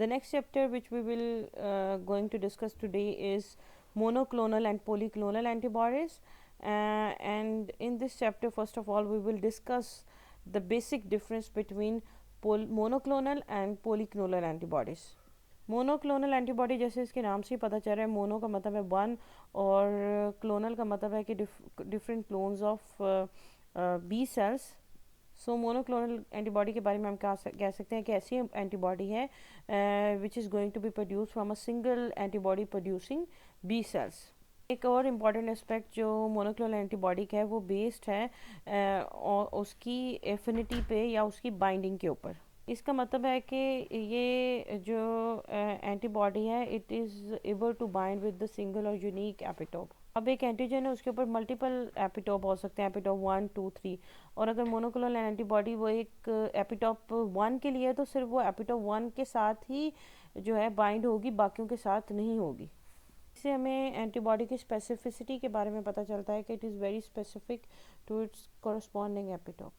The next chapter which we will going to discuss today is monoclonal and polyclonal antibodies, and in this chapter first of all we will discuss the basic difference between monoclonal and polyclonal antibodies. Monoclonal antibody जैसे इसके नाम से ही पता चल रहा है, mono का मतलब है वन और क्लोनल का मतलब है कि different clones of B cells. So monoclonal antibody के बारे में हम कह सकते हैं कि ऐसी एंटीबॉडी है which is going to be produce from a single antibody producing B cells. एक और इम्पॉर्टेंट एस्पेक्ट जो मोनोक्लोनल एंटीबॉडी का है वो बेस्ड है और उसकी एफिनिटी पे या उसकी बाइंडिंग के ऊपर. इसका मतलब है कि ये जो एंटीबॉडी है it is able to bind with the single और यूनिक एपिटोप. अब एक एंटीजन है उसके ऊपर मल्टीपल एपिटोप हो सकते हैं, एपिटोप 1 2 3. और अगर मोनोक्लोनल एंटीबॉडी वो एक एपिटोप 1 के लिए है तो सिर्फ वो एपिटोप 1 के साथ ही जो है बाइंड होगी, बाकियों के साथ नहीं होगी. इससे हमें एंटीबॉडी की स्पेसिफिसिटी के बारे में पता चलता है कि it is very specific to its corresponding epitope.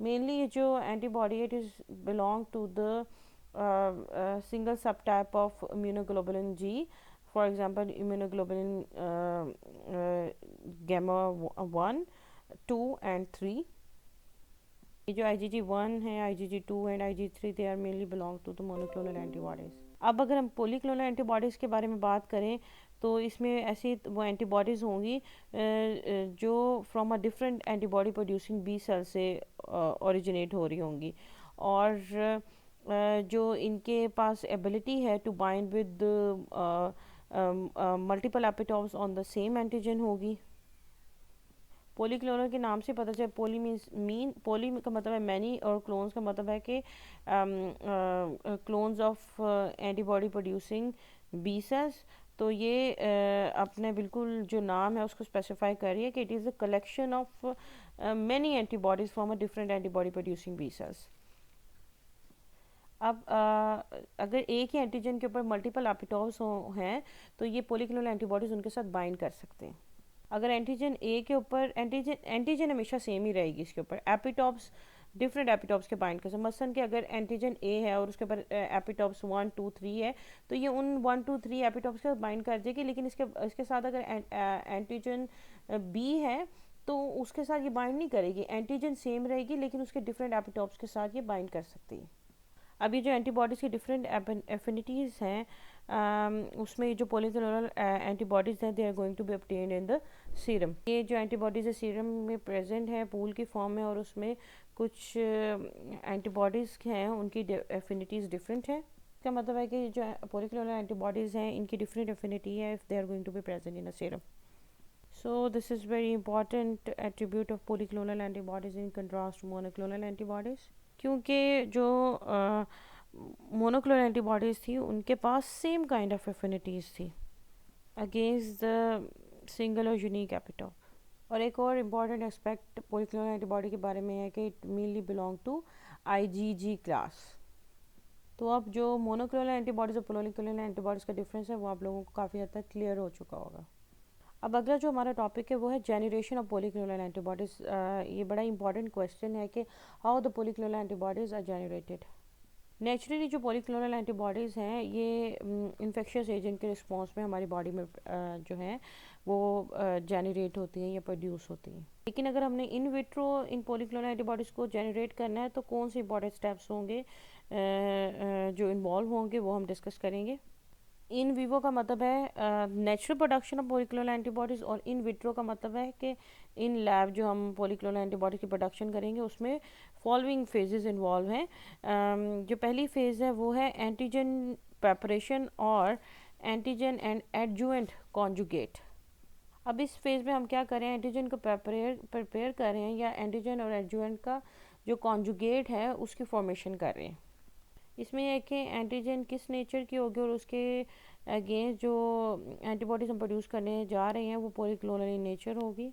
Mainly ये जो antibody it is belong to the single subtype of immunoglobulin G. For example, immunoglobulin gamma 1, 2 and 3. ये जो IgG1 है, IgG2 and IgG3 they are mainly belong to the monoclonal antibodies. अब अगर हम polyclonal antibodies के बारे में बात करें तो इसमें ऐसी वो एंटीबॉडीज़ होंगी जो from a different antibody producing B cell से ओरिजिनेट हो रही होंगी और जो इनके पास एबिलिटी है to bind with multiple epitopes on the same antigen होगी. पोलीक्लोनल के नाम से पता चले, पोली मीन पोली का मतलब है मैनी और क्लोन्स का मतलब है कि clones of antibody producing B cells. तो ये अपने बिल्कुल जो नाम है उसको स्पेसिफाई कर रही है कि it is a collection of many antibodies from a different antibody producing B cells. अब अगर एक ही एंटीजन के ऊपर मल्टीपल एपिटोप्स हैं तो ये पोलीक्लोनल एंटीबॉडीज़ उनके साथ बाइंड कर सकते हैं. अगर एंटीजन ए के ऊपर एंटीजन हमेशा सेम ही रहेगी, इसके ऊपर एपिटोप्स डिफरेंट एपिटोप्स के बाइंड कर सकते. मसलन कि अगर एंटीजन ए है और उसके ऊपर एपिटोप्स 1 2 3 है तो ये उन 1 2 3 एपिटोप्स के साथ बाइंड कर देगी. लेकिन इसके साथ अगर एंटीजन बी है तो उसके साथ ये बाइंड नहीं करेगी. एंटीजन सेम रहेगी लेकिन उसके डिफरेंट एपिटोप्स के साथ ये बाइंड कर सकती है. अभी जो एंटीबॉडीज़ की डिफरेंट एफिनिटीज़ हैं उसमें जो पोलीक्लोनल एंटीबॉडीज़ हैं they are going to be obtained in the serum. ये जो एंटीबॉडीज़ है सीरम में प्रेजेंट है पूल की फॉर्म में और उसमें कुछ एंटीबॉडीज़ हैं उनकी एफिनिटीज़ डिफरेंट है. इसका मतलब है कि जो पोलीक्लोनल एंटीबॉडीज़ हैं इनकी डिफरेंट एफिनिटी है if they are going to be present in a serum. So this is very important attribute of polyclonal antibodies in contrast to monoclonal antibodies. क्योंकि जो मोनोक्लोनल एंटीबॉडीज़ थी उनके पास सेम काइंड ऑफ एफिनिटीज़ थी against the single और unique epitope. और एक और important aspect पोलीक्लोनल antibody के बारे में है कि it mainly belong to IgG class. तो अब जो मोनोक्लोनल एंटीबॉडीज़ और पोलीक्लोनल एंटीबॉडीज़ का डिफरेंस है वो आप लोगों को काफ़ी हद तक क्लियर हो चुका होगा. अब अगला जो हमारा टॉपिक है वो है जेनरेशन ऑफ पोलीक्लोनल एंटीबॉडीज़. ये बड़ा इंपॉर्टेंट क्वेश्चन है कि how the polyclonal antibodies are generated. Naturally जो पोलीक्लोनल एंटीबॉडीज़ हैं ये इन्फेक्शियस एजेंट के रिस्पॉन्स में हमारी बॉडी में जो हैं वो जनरेट होती हैं या प्रोड्यूस होती हैं. लेकिन अगर हमने इन विट्रो इन पोलीक्लोनल एंटीबॉडीज़ को जनरेट करना है तो कौन से इंपॉर्टेंट स्टेप्स होंगे जो इन्वॉल्व होंगे वो हम डिस्कस करेंगे. इन विवो का मतलब है नेचुरल प्रोडक्शन ऑफ पोलीक्लोनल एंटीबॉडीज़ और इन विट्रो का मतलब है कि इन लैब जो हम पोलीक्लोनल एंटीबॉडीज़ की प्रोडक्शन करेंगे उसमें फॉलोइंग फेजेस इन्वॉल्व हैं. जो पहली फेज़ है वो है एंटीजन प्रेपरेशन और एंटीजन एंड एडजुवेंट कॉन्जुगेट. अब इस फेज़ में हम क्या करें, एंटीजन को प्रिपेयर कर रहे हैं या एंटीजन और एडजुवेंट का जो कॉन्जुगेट है उसकी फॉर्मेशन कर रहे हैं. इसमें यह है कि एंटीजन किस नेचर की होगी और उसके अगेंस्ट जो एंटीबॉडीज़ हम प्रोड्यूस करने जा रहे हैं वो पोलीक्लोनल इन नेचर होगी.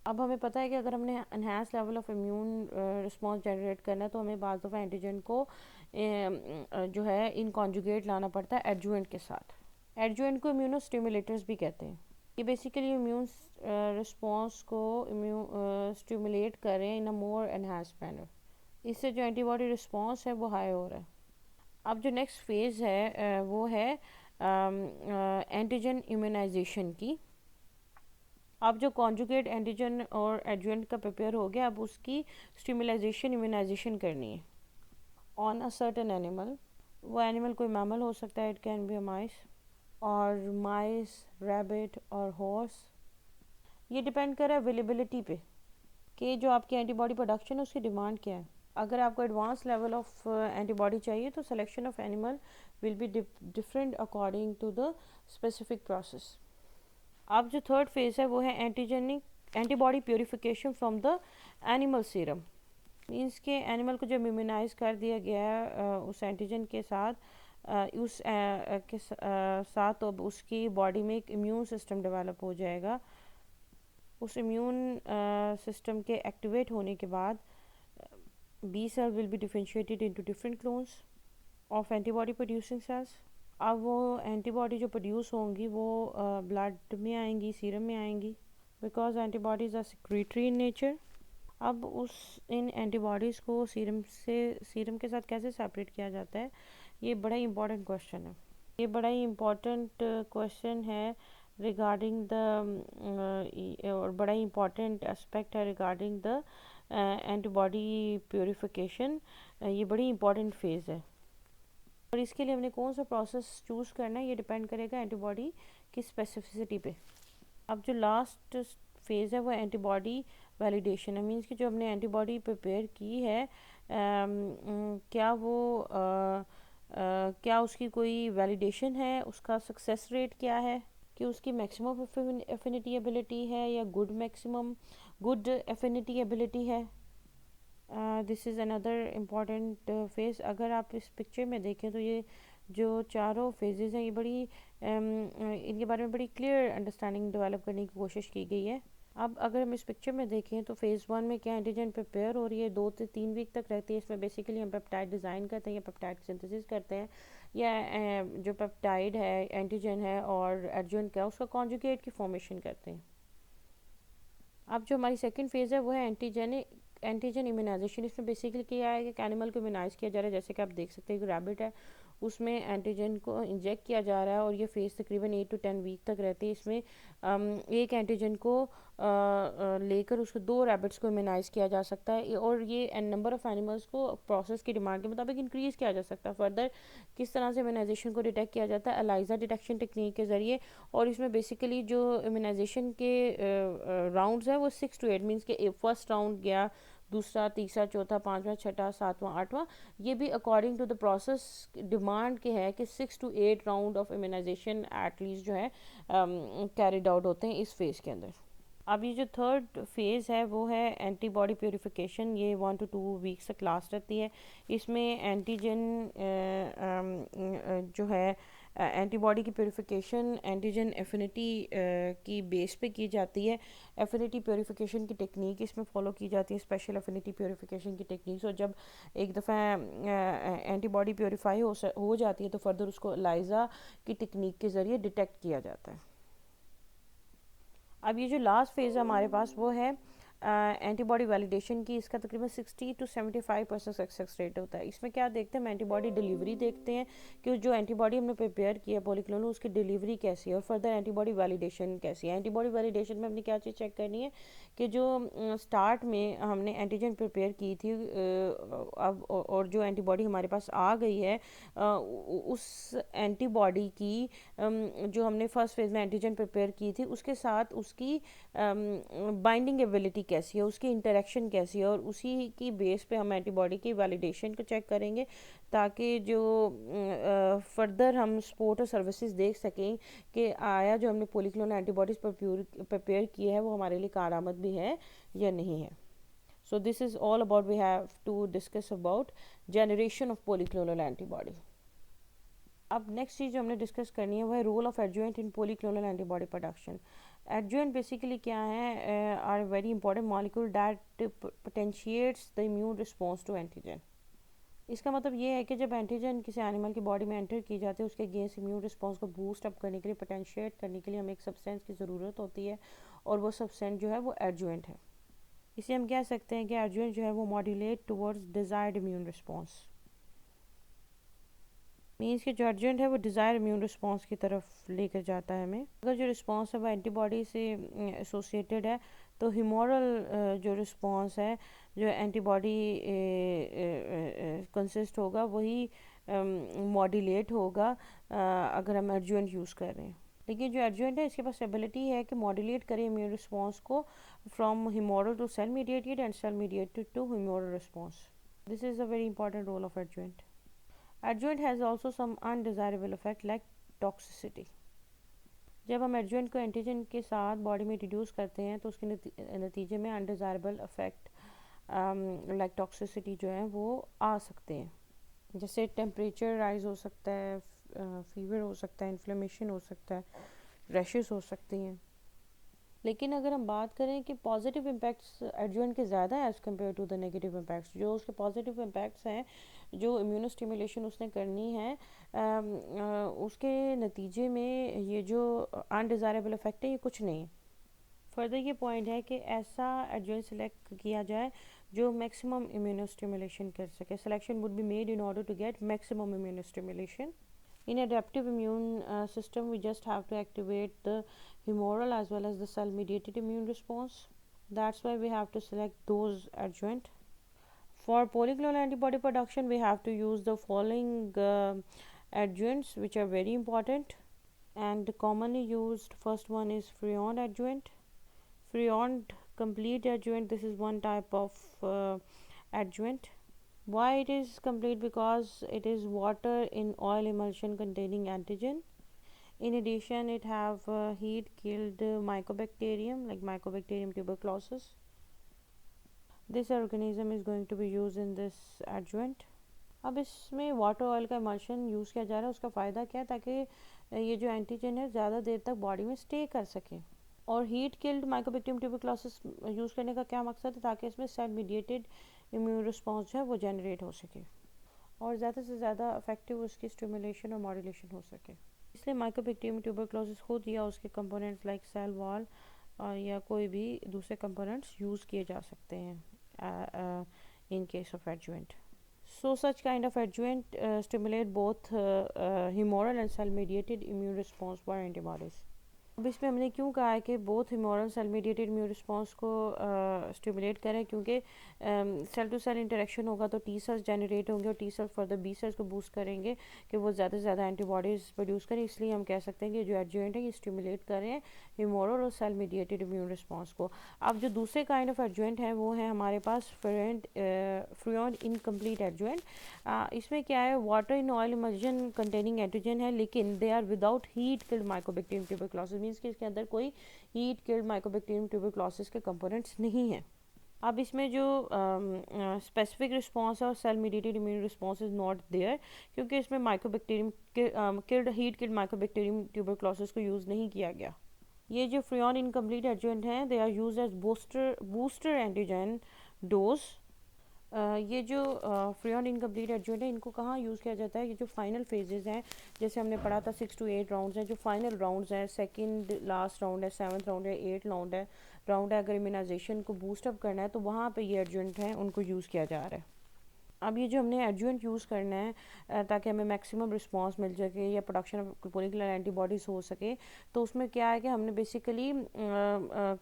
अब हमें पता है कि अगर हमने enhance level of immune response generate करना है तो हमें बाज़ दफ़ा एंटीजन को जो है इन कॉन्जुगेट लाना पड़ता है एडजुवेंट के साथ. एडजुवेंट को इम्यूनो स्टिमुलेटर्स भी कहते हैं. ये बेसिकली इम्यून रिस्पॉन्स को स्टिमुलेट करें इन अ मोर एनहांस मैनर. इससे जो एंटीबॉडी रिस्पॉन्स है वो हाई हो रहा है. अब जो नेक्स्ट फेज़ है वो है एंटीजन इम्यूनाइजेशन की। अब जो कॉन्जुगेट एंटीजन और एडजुवेंट का प्रिपेयर हो गया, अब उसकी स्टिमुलाइजेशन इम्यूनाइजेशन करनी है ऑन अ सर्टेन एनिमल। वो एनिमल कोई मैमल हो सकता है, इट कैन बी अ माइस और माइस, रैबिट और हॉर्स। ये डिपेंड कर रहा है अवेलेबिलिटी पे कि जो आपकी एंटीबॉडी प्रोडक्शन है उसकी डिमांड क्या है। अगर आपको एडवांस लेवल ऑफ एंटीबॉडी चाहिए तो selection of animal will be different according to the specific process. अब जो थर्ड फेज है वो है antigenic antibody purification from the animal serum. Means के एनिमल को जब इम्यूनाइज कर दिया गया है उस एंटीजन के साथ, साथ तो उसकी बॉडी में एक इम्यून सिस्टम डेवलप हो जाएगा। उस इम्यून सिस्टम के एक्टिवेट होने के बाद B cell will be differentiated into different clones of antibody producing cells. अब वो एंटीबॉडी जो प्रोड्यूस होंगी वो ब्लड में आएंगी, सीरम में आएंगी, because antibodies are secretory in nature. अब इन एंटीबॉडीज़ को सीरम के साथ कैसे सेपरेट किया जाता है, ये बड़ा ही इम्पोर्टेंट क्वेश्चन है। ये बड़ा ही इम्पोर्टेंट क्वेश्चन है रिगार्डिंग द और बड़ा ही इम्पोर्टेंट एस्पेक्ट है रिगार्डिंग द एंटीबॉडी प्योरीफिकेशन। ये बड़ी इम्पोर्टेंट फेज़ है और इसके लिए हमने कौन सा प्रोसेस चूज़ करना है ये डिपेंड करेगा एंटीबॉडी की स्पेसिफिसिटी पे। अब जो लास्ट फेज़ है वो एंटीबॉडी वैलिडेशन है। मीन्स कि जो हमने एंटीबॉडी प्रिपेयर की है क्या वो क्या उसकी कोई वैलिडेशन है, उसका सक्सेस रेट क्या है, कि उसकी मैक्सिमम एफिनिटी एबिलिटी है या गुड एफिनिटी एबिलिटी है। This is another important phase. अगर आप इस पिक्चर में देखें तो ये जो चारों फेजेस हैं ये बड़ी इनके बारे में बड़ी क्लियर अंडरस्टैंडिंग डेवलप करने की कोशिश की गई है। अब अगर हम इस पिक्चर में देखें तो फेज़ 1 में क्या एंटीजन प्रिपेयर हो रही है, 2 से 3 वीक तक रहती है। इसमें बेसिकली हम पेप्टाइड डिज़ाइन करते हैं या पेप्टाइड सिंथेसिस करते हैं या जो पेप्टाइड है, एंटीजन है और एडजुवेंट का उसका कॉन्जुगेट की फॉर्मेशन करते हैं। अब जो हमारी सेकंड फेज़ है वो है एंटीजन इम्यूनाइजेशन। इसमें बेसिकली क्या है कि एनिमल को इम्यूनाइज किया जा रहा है। जैसे कि आप देख सकते हैं कि रैबिट है, उसमें एंटीजन को इंजेक्ट किया जा रहा है और ये फेज़ तकरीबन 8 to 10 वीक तक रहती है। इसमें एक एंटीजन को लेकर उसको 2 रैबिट्स को इम्यूनाइज किया जा सकता है और ये नंबर ऑफ़ एनिमल्स को प्रोसेस की डिमांड के मुताबिक इंक्रीज़ किया जा सकता है। फर्दर किस तरह से इम्यूनाइजेशन को डिटेक्ट किया जाता है, एलाइजा डिटेक्शन टेक्निक के ज़रिए। और इसमें बेसिकली जो इम्यूनाइजेशन के राउंड्स है वो 6 to 8 मीन्स के फर्स्ट राउंड गया, दूसरा, तीसरा, चौथा, पाँचवा, छठा, सातवां, आठवां। ये भी according to the process demand के है कि 6 to 8 round of immunization at least जो है कैरिड आउट होते हैं इस फेज़ के अंदर। अब ये जो थर्ड फेज़ है वो है एंटीबॉडी प्योरीफिकेशन। ये 1 to 2 वीक्स तक लास्ट रहती है। इसमें एंटीजन जो है एंटीबॉडी की प्योरीफिकेशन एंटीजन एफिनिटी की बेस पे की जाती है। एफिनिटी प्योरीफिकेशन की टेक्निक इसमें फॉलो की जाती है, स्पेशल एफिनिटी प्योरीफिकेशन की टेक्निक्स। और जब एक दफ़ा एंटीबॉडी प्योरीफाई हो जाती है तो फर्दर उसको एलाइजा की टेक्निक के ज़रिए डिटेक्ट किया जाता है। अब ये जो लास्ट फेज़ है हमारे पास वो है एंटीबॉडी वैलिडेशन की। इसका तकरीबन 60 to 75% सक्सेस रेट होता है। इसमें क्या देखते हैं, हम एंटीबॉडी डिलीवरी देखते हैं कि जो एंटीबॉडी हमने प्रिपेयर किया पॉलीक्लोनल उसकी डिलीवरी कैसी है और फर्दर एंटीबॉडी वैलिडेशन कैसी है। एंटीबॉडी वैलिडेशन में हमने क्या चीज़ चेक करनी है कि जो स्टार्ट में हमने एंटीजन प्रिपेयर की थी अब और जो एंटीबॉडी हमारे पास आ गई है उस एंटीबॉडी की जो हमने फर्स्ट फेज़ में एंटीजन प्रिपेयर की थी उसके साथ उसकी बाइंडिंग एबिलिटी कैसी है, उसकी इंटरेक्शन कैसी है और उसी की बेस पे हम एंटीबॉडी की वैलिडेशन को चेक करेंगे ताकि जो फर्दर हम सपोर्ट और सर्विसेज देख सकें कि आया जो हमने पॉलीक्लोनल एंटीबॉडीज़ प्रिपेयर किए हैं वो हमारे लिए कारआमद भी है या नहीं है। So this is all about we have to discuss about generation of polyclonal antibody. अब नेक्स्ट चीज़ जो हमने डिस्कस करनी है वो है role of adjuvant in polyclonal antibody production. Adjuvant basically क्या है, are very important molecule that potentiates the immune response to antigen. इसका मतलब ये है कि जब एंटीजन किसी एनिमल की बॉडी में एंटर की जाती है उसके अगेंस्ट इम्यून रिस्पॉन्स को बूस्ट अप करने के लिए, पोटेंशिएट करने के लिए हमें एक सब्सटेंस की ज़रूरत होती है और वो सब्सटेंस जो है वो एडजुवेंट है। इसे हम कह सकते हैं कि एडजुवेंट जो है वो modulate towards desired immune response. Means कि जो एडजेंट है वो डिज़ायर इम्यून रिस्पॉन्स की तरफ लेकर जाता है हमें। अगर जो रिस्पॉन्स है वो एंटीबॉडी से एसोसिएटेड है तो ह्यूमोरल जो रिस्पॉन्स है, जो एंटीबॉडी कंसिस्ट होगा वही मॉड्यूलेट होगा अगर हम एडजुएंट यूज़ कर रहे हैं। लेकिन जो एडजुएंट है इसके पास एबिलिटी है कि मॉड्यूलेट करे इम्यून रिस्पॉन्स को from humoral to cell mediated and cell mediated to humoral response. This is a very important role of adjuvant. Adjuvant has also some undesirable effect like toxicity. जब हम adjuvant को antigen के साथ body में reduce करते हैं तो उसके नतीजे में अनडिज़ायरेबल इफेक्ट लाइक टॉक्सिसिटी जो है वो आ सकते हैं। जैसे टेम्परेचर राइज हो सकता है, फीवर हो सकता है, इन्फ्लेमेशन हो सकता है, रैशेस हो सकती हैं। लेकिन अगर हम बात करें कि पॉजिटिव इम्पैक्ट्स एडजुएंट के ज़्यादा है as compare to the negative impacts, जो उसके पॉजिटिव इम्पैक्ट्स हैं, जो इम्यूनो स्टिमुलेशन उसने करनी है उसके नतीजे में ये जो अनडिज़ायरेबल इफेक्ट है ये कुछ नहीं। फर्दर ये पॉइंट है कि ऐसा एडजुएंट सेलेक्ट किया जाए जो मैक्सिमम इम्यूनो स्टिमुलेशन कर सके। Selection would be made in order to get maximum immunostimulation. In adaptive immune system, we just have to activate the humoral as well as the cell mediated immune response. That's why we have to select those adjuvant. For polyclonal antibody production, we have to use the following adjuvants which are very important and commonly used. First one is Freon adjuvant. Freon complete adjuvant, this is one type of adjuvant. Why it is complete? Because it is water in oil emulsion containing antigen. In addition, it have heat killed mycobacterium like Mycobacterium tuberculosis. This organism is going to be used in this adjuvant. अब इसमें water oil का emulsion use किया जा रहा है। उसका फ़ायदा क्या है? ताकि ये जो एंटीजन है ज़्यादा देर तक बॉडी में स्टे कर सके। और heat killed mycobacterium tuberculosis use करने का क्या मकसद है? ताकि इसमें सेल मीडिएटेड इम्यून रिस्पॉन्स जो है वो जनरेट हो सके और ज़्यादा से ज़्यादा इफेक्टिव उसकी स्टिमुलेशन और मॉड्यूलेशन हो सके। इसलिए माइकोबैक्टीरियम ट्यूबरक्लोसिस खुद या उसके कंपोनेंट्स लाइक सेल वॉल या कोई भी दूसरे कंपोनेंट्स यूज़ किए जा सकते हैं in case of adjuvant. So such kind of adjuvant stimulate both humoral and cell mediated immune response for antibodies. अब इसमें हमने क्यों कहा है कि both humoral cell mediated immune response को स्टिमुलेट करें? क्योंकि सेल टू सेल इंटरेक्शन होगा तो टी सेल्स जनरेट होंगे और T cells further B cells को बूस्ट करेंगे कि वो ज़्यादा से ज़्यादा एंटीबॉडीज़ प्रोड्यूस करें। इसलिए हम कह सकते हैं कि जो एडजुएंट है ये स्टिमुलेट करें ह्यूमोरल और सेल मीडिएटेड इम्यून रिस्पॉन्स को। अब जो दूसरे काइंड ऑफ एडजुएंट हैं वो है हमारे पास फ्रियॉन इनकम्प्लीट एडजुएंट। इसमें क्या है? Water in oil emulsion containing antigen है लेकिन they are without heat killed mycobacterium tuberculosis, means कि इसके अंदर कोई हीट किल्ड माइकोबैक्टीरियम ट्यूबरक्लोसिस के कंपोनेंट्स नहीं हैं। अब इसमें जो स्पेसिफिक रिस्पॉन्स है और cell mediated immune response is not there क्योंकि इसमें mycobacterium killed heat killed mycobacterium tuberculosis को यूज़ नहीं किया गया। ये जो फ्रियॉन इनकम्प्लीट एडजुएंट हैं they are used as booster antigen dose. ये जो फ्रियॉन इनकम्प्लीट एडजुएंट है इनको कहाँ यूज़ किया जाता है? ये जो फाइनल फेजेस हैं, जैसे हमने पढ़ा था 6 to 8 राउंड्स हैं, जो फाइनल राउंड्स हैं, सेकंड लास्ट राउंड है, 7th राउंड है, 8th राउंड है, अगर इम्यूनाइजेशन को बूस्टअप करना है तो वहाँ पे ये एडजुएंट हैं उनको यूज़ किया जा रहा है। अब ये जो हमने एडजुएंट यूज़ करना है ताकि हमें मैक्सिमम रिस्पांस मिल सके या प्रोडक्शन ऑफ पॉलीक्लोनल एंटीबॉडीज़ हो सके, तो उसमें क्या है कि हमने बेसिकली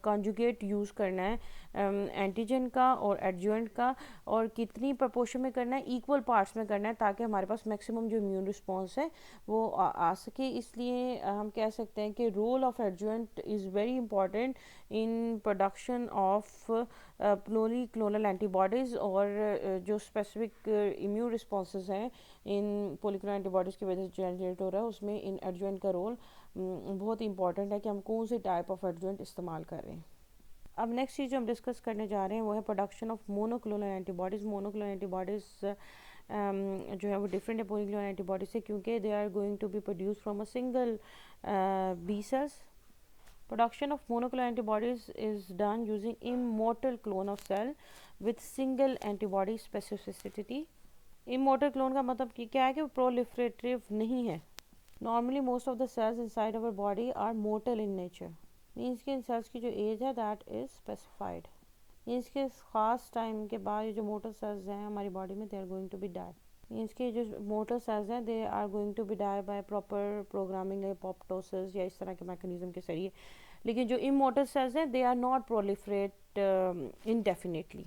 कॉन्जुगेट यूज़ करना है एंटीजन का और एडजुएंट का, और कितनी प्रपोर्शन में करना है? इक्वल पार्ट्स में करना है ताकि हमारे पास मैक्सिमम जो इम्यून रिस्पॉन्स है वो आ सके। इसलिए हम कह सकते हैं कि role of adjuvant is very important in production of polyclonal antibodies और जो स्पेसिफिक इम्यून रिस्पॉन्सेज हैं इन पॉलीक्लोनल एंटीबॉडीज़ की वजह से जनरेट हो रहा है, उसमें इन एडजुएंट का रोल बहुत इंपॉर्टेंट है कि हम कौन से टाइप ऑफ एडजुएंट इस्तेमाल कर रहे हैं। अब नेक्स्ट चीज़ जो हम डिस्कस करने जा रहे हैं वो है production of monoclonal antibodies. Monoclonal antibodies जो है वो डिफरेंट है पॉलीक्लोनल एंटीबॉडीज़ से क्योंकि they are going to be produce from a single B cells. Production of monoclonal antibodies is done using immortal clone of cell with single antibody specificity. Immortal clone का मतलब कि क्या है कि वो proliferative नहीं है। Normally most of the cells inside our body are mortal in nature. Means कि इन cells की जो age है that is specified. Means कि ख़ास टाइम के बाद ये जो mortal cells हैं हमारी body में they are going to be die. Means के जो मोटर सेल्स हैं they are going to be die by proper programming apoptosis या इस तरह के मैकेनिज्म के जरिए। लेकिन जो इमोर्टल सेल्स हैं they are not proliferate indefinitely.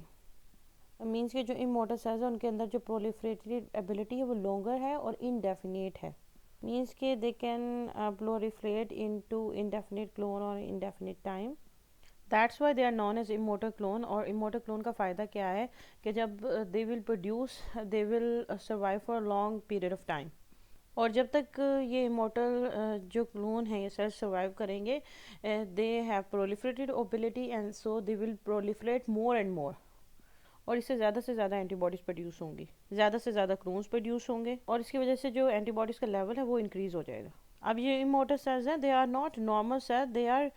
Means के जो इमोर्टल सेल्स हैं उनके अंदर जो प्रोलिफरेटरी एबिलिटी है वो लॉन्गर है और इनडेफिनेट है। मीन्स के they can proliferate into indefinite clone और indefinite time. That's why they are known as immortal clone. और इमोर्टल क्लोन का फ़ायदा क्या है कि जब they will produce they will survive for long period of time. और जब तक ये इमोर्टल जो क्लोन है ये सेल्स सर्वाइव करेंगे they have proliferated ability and so they will proliferate more and more. और इससे ज़्यादा से ज़्यादा एंटीबॉडीज़ प्रोड्यूस होंगी, ज़्यादा से ज़्यादा क्लोन्स प्रोड्यूस होंगे और इसकी वजह से जो एंटीबॉडीज़ का लेवल है वो इंक्रीज़ हो जाएगा। अब ये इमोर्टल सेल्स हैं they are not normal cell, they are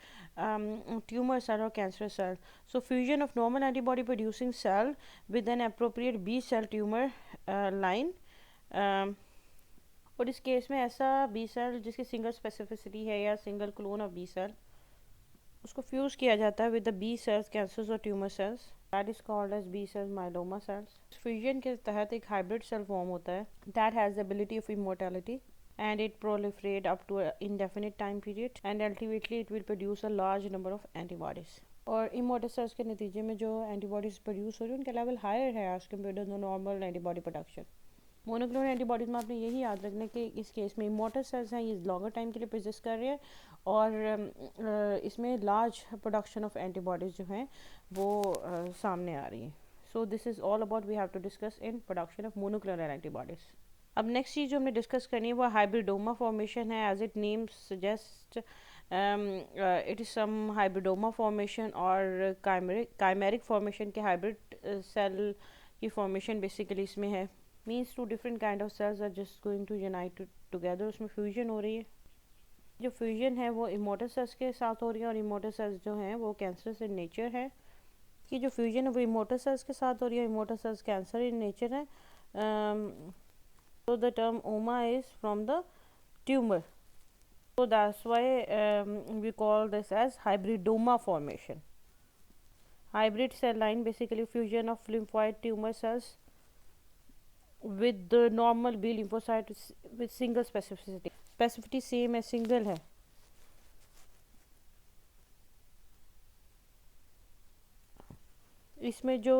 tumour cell और cancer cell. So fusion of normal antibody producing cell with an appropriate B cell tumour line. और इस केस में ऐसा बी सेल जिसकी सिंगल स्पेसिफिसिटी है या single clone of B cell उसको fuse किया जाता है with the B cells cancers और tumour cells. That is called as B cells myeloma cells. Fusion के तहत एक हाइब्रिड सेल फॉर्म होता है that has the ability of immortality and it proliferate up to an indefinite time period and ultimately it will produce a large number of antibodies। और immortal sales के नतीजे में जो एंटीबॉडीज प्रोड्यूस हो रही है उनका लेवल हायर है as compare to the normal antibody production. Monoclonal antibodies में आपने यही याद रखना कि इस केस में इमोर्टल सेल्स हैं ये लॉन्गर टाइम के लिए प्रेजिस्ट कर रहे हैं और इसमें लार्ज प्रोडक्शन ऑफ एंटीबॉडीज जो हैं वो सामने आ रही हैं। So this is all about we have to discuss in production of monoclonal antibodies. अब नेक्स्ट चीज़ जो हमने डिस्कस करनी है वो हाइब्रिडोमा फॉर्मेशन है। As it name suggest it is some hybridoma formation और काइमेरिक फॉर्मेशन के हाइब्रिड सेल की फॉर्मेशन बेसिकली इसमें है। Means two different kind of cells are just going to unite together, उसमें फ्यूजन हो रही है। जो फ्यूजन है वो इमोर्टल सेल्स के साथ हो रही है और इमोर्टल सेल्स जो हैं वो कैंसर इन नेचर है। कि जो फ्यूजन है वो इमोर्टल सेल्स के साथ हो रही है, immortal cells cancer in nature है। So the term oma is from the tumor, so that's why we call this as hybridoma formation. Hybrid cell line basically fusion of lymphoid tumor cells with the normal B lymphocytes with single specificity. Specificity same as single है। इसमें जो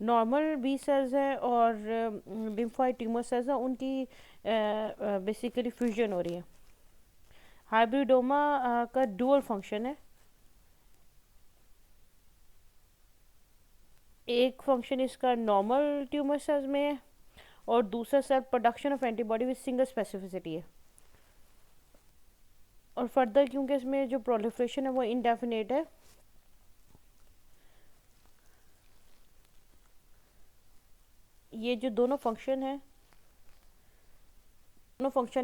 normal B cells हैं और lymphoid tumour cells हैं उनकी basically fusion हो रही है। हाइब्रिडोमा का डुअल फंक्शन है, एक फंक्शन इसका नॉर्मल ट्यूमर सेल्स में है और दूसरा cell production of antibody with single specificity है। और फर्दर क्योंकि इसमें जो प्रोलिफरेशन है वो इनडेफिनेट है, ये जो दोनों फंक्शन है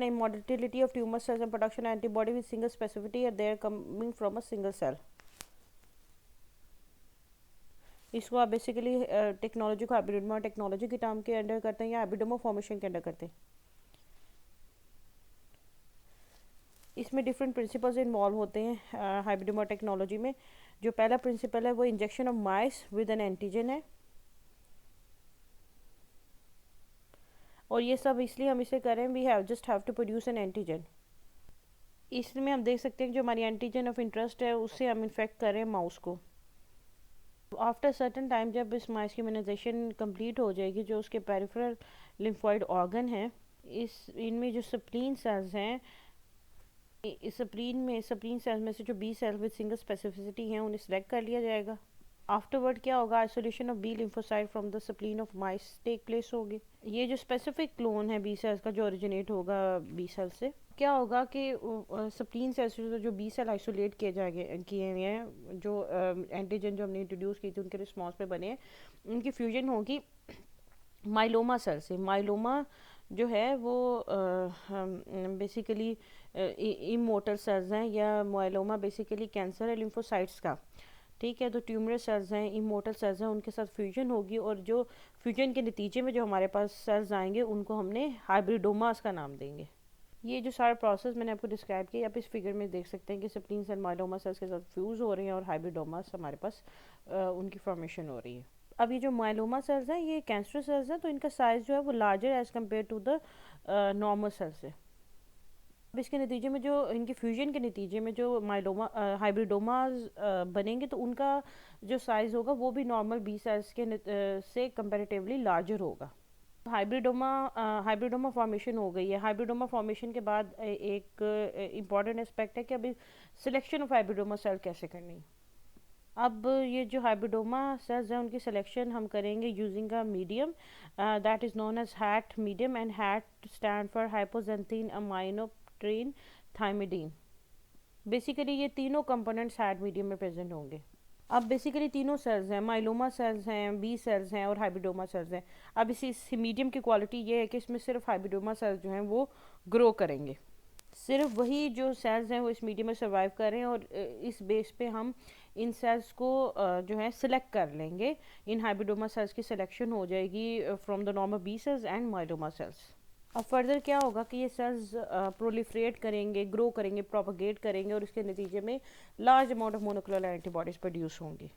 immortality of tumor cells and production antibody with single specificity are there coming from a single cell. इसको आप बेसिकली टेक्नोलॉजी को हाइब्रिडोमा टेक्नोलॉजी के टर्म के अंडर करते हैं या हाइब्रिडोमा फॉर्मेशन के अंडर करते हैं। इसमें डिफरेंट प्रिंसिपल्स इन्वॉल्व होते हैं हाइब्रिडोमा टेक्नोलॉजी में। जो पहला प्रिंसिपल है वो injection of mice with an antigen है और ये सब इसलिए हम इसे करें we have just have to produce an antigen. इसमें हम देख सकते हैं जो हमारी एंटीजन ऑफ इंटरेस्ट है उससे हम इन्फेक्ट करें माउस को। आफ्टर सर्टन टाइम जब इस माइस की इम्यूनाइजेशन कंप्लीट हो जाएगी जो उसके पेरिफेरल लिम्फोइड ऑर्गन है इनमें जो स्प्लीन सेल्स हैं इस स्प्लीन सेल्स में से जो B cell with single specificity हैं उन्हें सिलेक्ट कर लिया जाएगा। आफ्टरवर्ड क्या होगा, isolation of B lymphocyte from the spleen of mice take place होगी। ये जो स्पेसिफिक क्लोन है बी सेल्स का जो ओरिजिनेट होगा बी सेल से, क्या होगा कि स्प्लीन सेल्स जो बी सेल आइसोलेट किए किए हुए हैं जो एंटीजन जो हमने इंट्रोड्यूस की थी उनके रिस्पॉन्स पे बने हैं उनकी फ्यूजन होगी माइलोमा सेल से। माइलोमा जो है वो बेसिकली इमोर्टल सेल्स हैं या माइलोमा बेसिकली कैंसर है लिम्फोसाइट्स का, ठीक है। तो ट्यूमरल सेल्स हैं, इमोर्टल सेल्स हैं, उनके साथ फ्यूजन होगी और जो फ्यूजन के नतीजे में जो हमारे पास सेल्स आएंगे उनको हमने हाइब्रिडोमास का नाम देंगे। ये जो सारा प्रोसेस मैंने आपको डिस्क्राइब किया आप इस फिगर में देख सकते हैं कि स्प्लीन सेल माइलोमा सेल्स के साथ फ्यूज़ हो रहे हैं और हाइब्रिडोमास हमारे पास उनकी फॉर्मेशन हो रही है। अब ये जो माइलोमा सेल्स हैं ये कैंसरस सेल्स हैं, तो इनका साइज़ जो है वो larger as compare to the normal cells है। अब इसके नतीजे में जो इनके फ्यूजन के नतीजे में जो माइलोमा हाइब्रिडोमाज बनेंगे, तो उनका जो साइज़ होगा वो भी नॉर्मल बी सेल्स के से कंपैरेटिवली लार्जर होगा। हाइब्रिडोमा फॉर्मेशन हो गई है। हाइब्रिडोमा फॉर्मेशन के बाद एक इम्पॉर्टेंट एस्पेक्ट है कि अभी सिलेक्शन ऑफ हाइब्रिडोमा सेल कैसे करनी है। अब ये जो हाइब्रिडोमा सेल्स हैं उनकी सिलेक्शन हम करेंगे using a medium that is known as HAT medium, and HAT stand for hypoxanthine aminopterin thymidine. Basically ये तीनों कंपोनेंट्स हैट मीडियम में प्रेजेंट होंगे। अब बेसिकली तीनों सेल्स हैं, माइलोमा सेल्स हैं, बी सेल्स हैं और हाइब्रिडोमा सेल्स हैं। अब इस मीडियम की क्वालिटी ये है कि इसमें सिर्फ हाइब्रिडोमा सेल्स जो हैं वो ग्रो करेंगे। सिर्फ वही जो सेल्स हैं वो इस मीडियम में सर्वाइव कर रहे हैं, और इस बेस पे हम इन सेल्स को जो है सिलेक्ट कर लेंगे। इन हाइब्रिडोमा सेल्स की सिलेक्शन हो जाएगी from the normal B cells and myeloma cells. अब फर्दर क्या होगा कि ये सेल्स प्रोलिफरेट करेंगे, ग्रो करेंगे, प्रोपगेट करेंगे, और इसके नतीजे में large amount of monoclonal antibodies produce होंगी।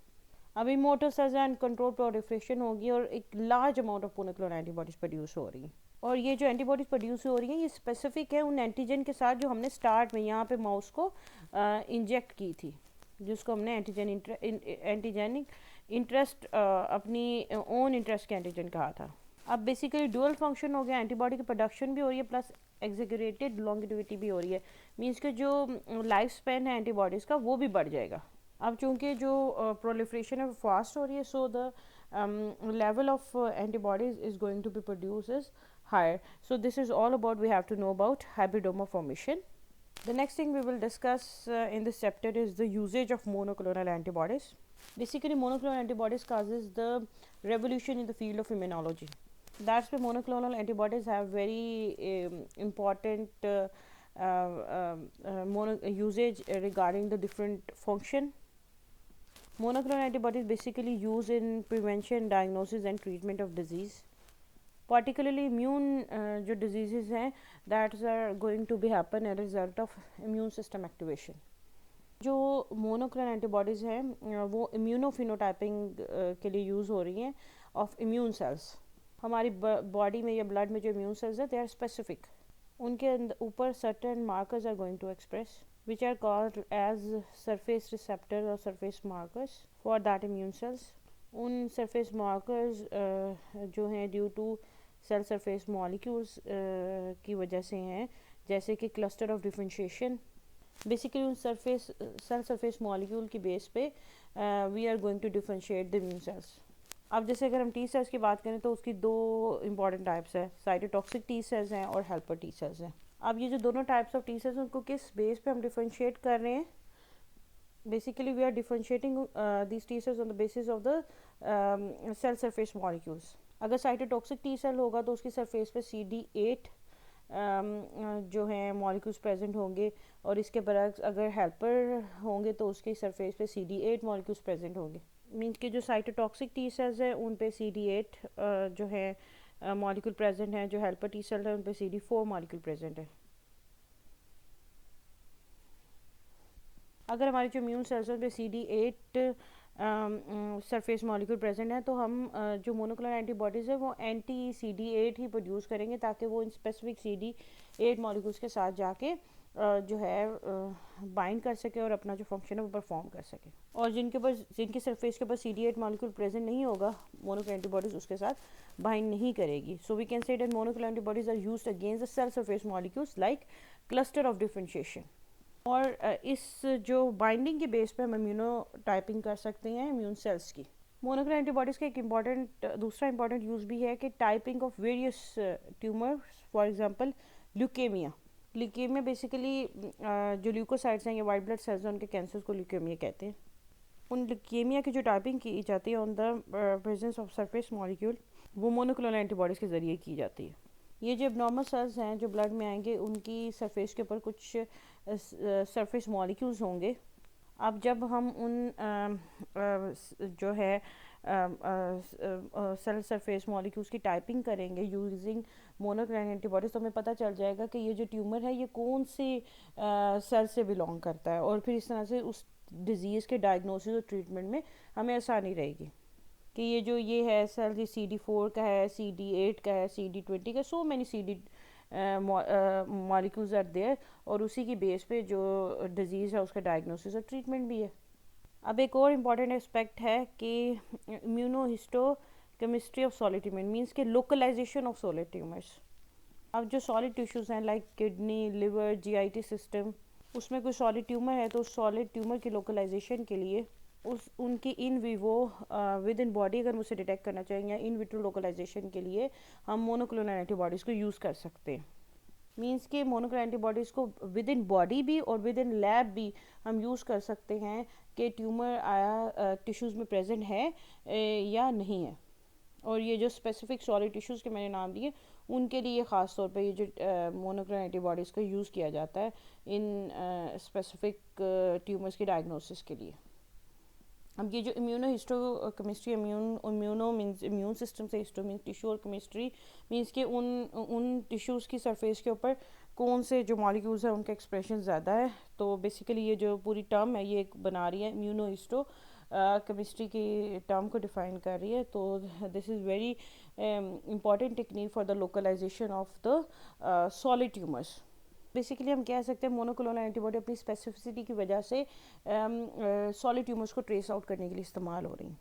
अभी mortal cells and control proliferation होगी और एक large amount of monoclonal antibodies produce हो रही हैं। और ये जो एंटीबॉडीज़ प्रोड्यूस हो रही हैं ये स्पेसिफिक है उन एंटीजन के साथ जो हमने स्टार्ट में यहाँ पे माउस को इंजेक्ट की थी, जिसको हमने एंटीजेनिक इंटरेस्ट अपनी ओन इंटरेस्ट के एंटीजन कहा था। अब बेसिकली डुअल फंक्शन हो गया, एंटीबॉडी की प्रोडक्शन भी हो रही है प्लस एग्जीक्यूटेड लॉन्गिविटी भी हो रही है। मीन्स के जो लाइफ स्पेन है एंटीबॉडीज़ का वो भी बढ़ जाएगा। अब चूँकि जो प्रोलिफरेशन है फास्ट हो रही है, so the level of antibodies is going to be produced is higher. So this is all about we have to know about hybridoma formation. The next thing we will discuss in this chapter is the usage of monoclonal antibodies. Basically monoclonal antibodies causes the revolution in the field of immunology. That's why monoclonal antibodies have very important usage regarding the different function. Monoclonal antibodies basically used in prevention, diagnosis and treatment of disease, particularly immune जो diseases हैं that are going to be happen as a result of immune system activation. जो monoclonal antibodies हैं वो immunophenotyping के लिए use हो रही हैं of immune cells. हमारी बॉडी में या ब्लड में जो immune cells हैं they are specific. उनके ऊपर certain markers are going to express which are called as surface receptors or surface markers for that immune cells. उन surface markers जो हैं due to cell surface molecules की वजह से हैं, जैसे कि cluster of differentiation. Basically उन cell surface molecule की base पे we are going to differentiate the immune cells. अब जैसे अगर हम टी सेल्स की बात करें तो उसकी दो इंपॉर्टेंट टाइप्स है, साइटोटॉक्सिक टी सेल्स हैं और हेल्पर टी सेल्स हैं। अब ये जो दोनों टाइप्स ऑफ टी सेल्स हैं उनको किस बेस पे हम डिफरेंशिएट कर रहे हैं? Basically we are differentiating these T cells on the basis of the cell surface molecules. अगर साइटोटॉक्सिक टी सेल होगा तो उसकी सरफेस पे CD8 जो हैं मॉलिक्यूल्स प्रेजेंट होंगे, और इसके बरक्स अगर हेल्पर होंगे तो उसकी सरफेस पे CD8 मॉलिक्यूल्स प्रेजेंट होंगे। मीन्स के जो साइटोटॉक्सिक टी सेल्स हैं उन पे CD8 जो है मॉलिक्यूल प्रेजेंट है, जो हेल्पर टी सेल है उन पे CD4 मॉलिक्यूल प्रेजेंट है। अगर हमारे जो इम्यून सेल्स हैं उन पे CD8 सरफेस मॉलिक्यूल प्रेजेंट है तो हम जो मोनोक्लोनल एंटीबॉडीज़ है वो एंटी CD8 ही प्रोड्यूस करेंगे ताकि वो इन स्पेसिफिक CD8 मॉलिक्यूल्स के साथ जाके जो है बाइंड कर सके और अपना जो फंक्शन है वो परफॉर्म कर सके। और जिनकी सरफेस के ऊपर CD8 मॉलिक्यूल प्रेजेंट नहीं होगा, मोनोक्लोनल एंटीबॉडीज़ उसके साथ बाइंड नहीं करेगी। So we can say that monoclonal antibodies are used against the cell surface molecules like cluster of differentiation. और इस जो बाइंडिंग के बेस पे हम इम्यूनो टाइपिंग कर सकते हैं इम्यून सेल्स की। मोनोक्लोनल एंटीबॉडीज़ का एक दूसरा इंपॉर्टेंट यूज़ भी है कि typing of various tumours, for example leukaemia. Leukaemia basically जो ल्यूकोसाइट्स हैं या वाइट ब्लड सेल्स हैं उनके कैंसर्स को ल्यूकेमिया कहते हैं। उन ल्यूकेमिया की जो टाइपिंग की जाती है on the presence of surface molecule वो मोनोक्लोनल एंटीबॉडीज़ के ज़रिए की जाती है। ये जो एब्नॉर्मल सेल्स हैं जो ब्लड में आएंगे उनकी सरफेस के ऊपर कुछ सरफेस मॉलिक्यूल्स होंगे। अब जब हम उन जो है सेल सरफेस मॉलिक्यूल्स की टाइपिंग करेंगे यूजिंग मोनोक्लोनल एंटीबॉडीज़ तो हमें पता चल जाएगा कि ये जो ट्यूमर है ये कौन सी सेल से बिलोंग करता है, और फिर इस तरह से उस डिज़ीज़ के डायग्नोसिस और ट्रीटमेंट में हमें आसानी रहेगी। कि ये है सेल, ये CD4 का है, CD8 का है, CD20 का, so many CD molecules are there, और उसी की बेस पे जो डिजीज़ है उसका डायग्नोसिस और ट्रीटमेंट भी है। अब एक और इम्पॉर्टेंट एस्पेक्ट है कि immunohistochemistry of solid tumour means के लोकलाइजेशन ऑफ सॉलिड ट्यूमर्स। अब जो सॉलिड टिश्यूज़ हैं like kidney, liver, GIT system, उसमें कोई सॉलिड ट्यूमर है तो उस सॉलिड ट्यूमर की लोकलाइजेशन के लिए उस उनकी in vivo with in body अगर मुझे डिटेक्ट करना चाहेंगे, इन विट्रो लोकलाइजेशन के लिए हम मोनोक्लोनल एंटीबॉडीज़ को यूज़ कर सकते हैं। मीन्स के मोनोक्लोनल एंटीबॉडीज़ को विद इन बॉडी भी और विद इन लैब भी हम यूज़ कर सकते हैं कि ट्यूमर आया टिश्यूज़ में प्रेजेंट है या नहीं है। और ये जो स्पेसिफिक सॉलिड टिश्यूज़ के मैंने नाम दिए उनके लिए ख़ास तौर पे ये जो मोनोक्लोनल एंटीबॉडीज़ का यूज़ किया जाता है इन स्पेसिफिक ट्यूमर्स की डायग्नोसिस के लिए। अब ये जो immuno histo chemistry, immuno means immune system से, हिस्टो मीन्स टिश्यू, और केमिस्ट्री मीन्स के उन टिश्यूज़ की सरफेस के ऊपर कौन से जो मॉलिक्यूल्स हैं उनका एक्सप्रेशन ज़्यादा है। तो बेसिकली ये जो पूरी टर्म है ये एक बना रही है इम्यूनो हिस्टो केमिस्ट्री की टर्म को डिफाइन कर रही है। तो this is very important technique for the localization of the solid tumors. Basically हम कह सकते हैं मोनोक्लोनल एंटीबॉडी अपनी स्पेसिफिसिटी की वजह से सॉलिड ट्यूमर्स को ट्रेस आउट करने के लिए इस्तेमाल हो रही हैं।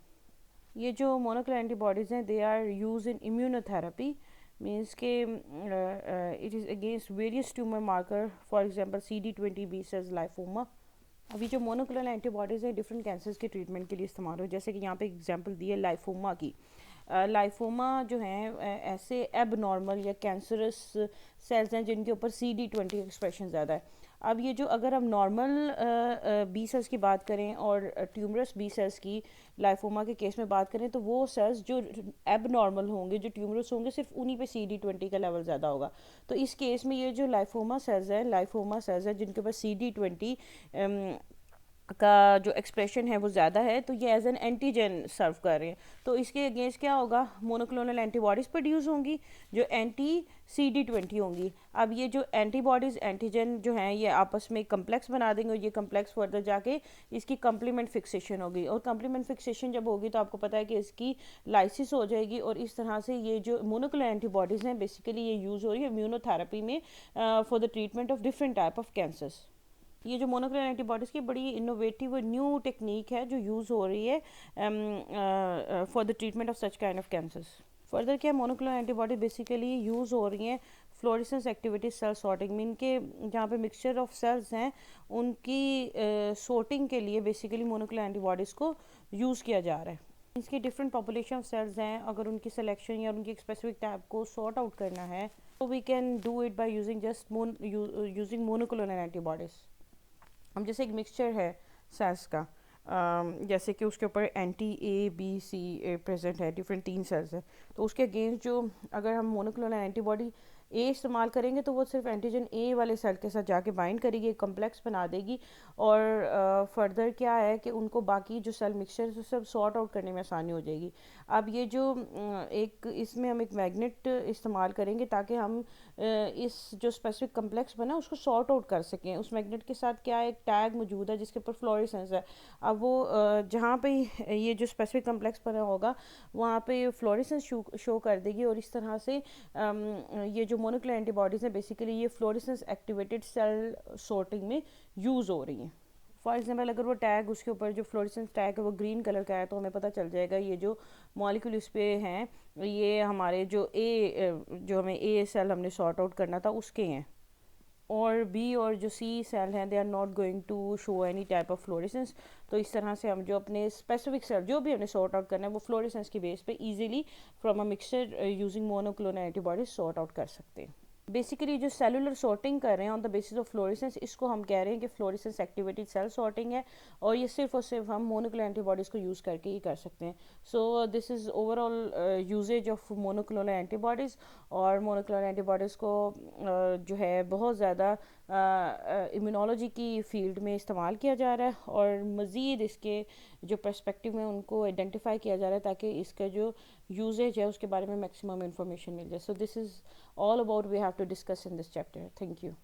ये जो मोनोक्लोनल एंटीबॉडीज़ हैं they are use in immunotherapy, means के it is against various tumour marker, for example CD20 B cells lymphoma. अभी जो मोनोक्लोनल एंटीबॉडीज़ हैं डिफरेंट कैंसर्स के ट्रीटमेंट के लिए इस्तेमाल हो, जैसे कि यहाँ पे एग्जांपल दी है लाइफोमा की। लाइफोमा जो हैं ऐसे एब नॉर्मल या कैंसरस सेल्स हैं जिनके ऊपर CD20 एक्सप्रेशन ज़्यादा है। अब ये जो अगर हम नॉर्मल बी सेल्स की बात करें और ट्यूमरस बी सेल्स की लाइफोमा के केस में बात करें तो वो सेल्स जो एब नॉर्मल होंगे, जो ट्यूमरस होंगे, सिर्फ उन्हीं पे CD20 का लेवल ज़्यादा होगा। तो इस केस में ये जो लाइफोमा सेल्स हैं जिनके ऊपर CD20 का जो एक्सप्रेशन है वो ज़्यादा है, तो ये एज एन एंटीजन सर्व कर रहे हैं। तो इसके अगेंस्ट क्या होगा, मोनोक्लोनल एंटीबॉडीज़ प्रोड्यूस होंगी जो एंटी CD20 होंगी। अब ये जो एंटीबॉडीज़ एंटीजन जो हैं ये आपस में कम्प्लेक्स बना देंगे, और ये कम्प्लेक्स फर्दर जाके इसकी कम्प्लीमेंट फिक्सेशन होगी, और कम्प्लीमेंट फिक्सेशन जब होगी तो आपको पता है कि इसकी लाइसिस हो जाएगी, और इस तरह से ये जो मोनोक्लोनल एंटीबॉडीज़ हैं बेसिकली ये यूज़ हो रही है इम्यूनोथेरेपी में for the treatment of different type of cancers. ये जो मोनोक्लोनल एंटीबॉडीज़ की बड़ी इनोवेटिव न्यू टेक्निक है जो यूज़ हो रही है for the treatment of such kind of cancers. Further क्या मोनोक्लोनल एंटीबॉडी बेसिकली यूज़ हो रही हैं फ्लोरेसेंस एक्टिविटी सेल सॉर्टिंग में, इनके जहाँ पे मिक्सचर ऑफ सेल्स हैं उनकी सॉर्टिंग के लिए बेसिकली मोनोक्लोनल एंटीबॉडीज़ को यूज़ किया जा रहा है। इसकी डिफरेंट पॉपुलेशन ऑफ सेल्स हैं, अगर उनकी सिलेक्शन या उनकी स्पेसिफिक टाइप को सॉर्ट आउट करना है तो we can do it by using just using monoclonal antibodies. हम जैसे एक मिक्सचर है सेल्स का, जैसे कि उसके ऊपर anti-A B C प्रेजेंट है, डिफरेंट 3 सेल्स हैं, तो उसके अगेंस्ट जो अगर हम मोनोक्लोनल एंटीबॉडी ए इस्तेमाल करेंगे तो वो सिर्फ एंटीजन ए वाले सेल के साथ जाके बाइंड करेगी, एक कम्प्लेक्स बना देगी, और फर्दर क्या है कि उनको बाकी जो सेल मिक्सचर है सब सॉर्ट आउट करने में आसानी हो जाएगी। अब ये जो एक इसमें हम एक मैग्नेट इस्तेमाल करेंगे ताकि हम इस जो स्पेसिफिक कम्प्लेक्स बना उसको सॉर्ट आउट कर सकें। उस मैग्नेट के साथ क्या एक टैग मौजूद है जिसके ऊपर फ्लोरेसेंस है। अब वो जहाँ पे ये जो स्पेसिफिक कम्प्लेक्स बना होगा वहाँ पे फ्लोरेसेंस शो कर देगी, और इस तरह से ये जो मोनोक्लोनल एंटीबॉडीज़ हैं बेसिकली ये फ्लोरेसेंस एक्टिवेटेड सेल सॉर्टिंग में यूज़ हो रही हैं। फॉर एग्जांपल अगर वो टैग उसके ऊपर जो फ्लोरेसेंस टैग है वो ग्रीन कलर का है तो हमें पता चल जाएगा ये जो मॉलिक्यूल इस पे हैं ये हमारे जो जो हमें ए सेल हमने सॉर्ट आउट करना था उसके हैं, और बी और जो सी सेल हैं they are not going to show any type of fluorescence. तो इस तरह से हम जो अपने स्पेसिफिक सेल जो भी हमने सॉर्ट आउट करना है वो फ्लोरेसेंस की बेस पे easily from a mixture using monoclonal antibodies sort out कर सकते हैं। बेसिकली जो सेलुलर सॉर्टिंग कर रहे हैं on the basis of fluorescence, इसको हम कह रहे हैं कि फ्लोरेसेंस एक्टिवेटेड सेल सॉर्टिंग है, और ये सिर्फ और सिर्फ हम मोनोक्लोनल एंटीबॉडीज़ को यूज़ करके ही कर सकते हैं। So this is overall usages of monoclonal antibodies, और मोनोक्लोनल एंटीबॉडीज़ को जो है बहुत ज़्यादा इम्यूनोलॉजी की फील्ड में इस्तेमाल किया जा रहा है, और मज़ीद इसके जो पर्सपेक्टिव में उनको आइडेंटिफाई किया जा रहा है ताकि इसका जो यूजेज है उसके बारे में मैक्सिमम इंफॉर्मेशन मिल जाए। सो this is all about we have to discuss in this chapter. Thank you.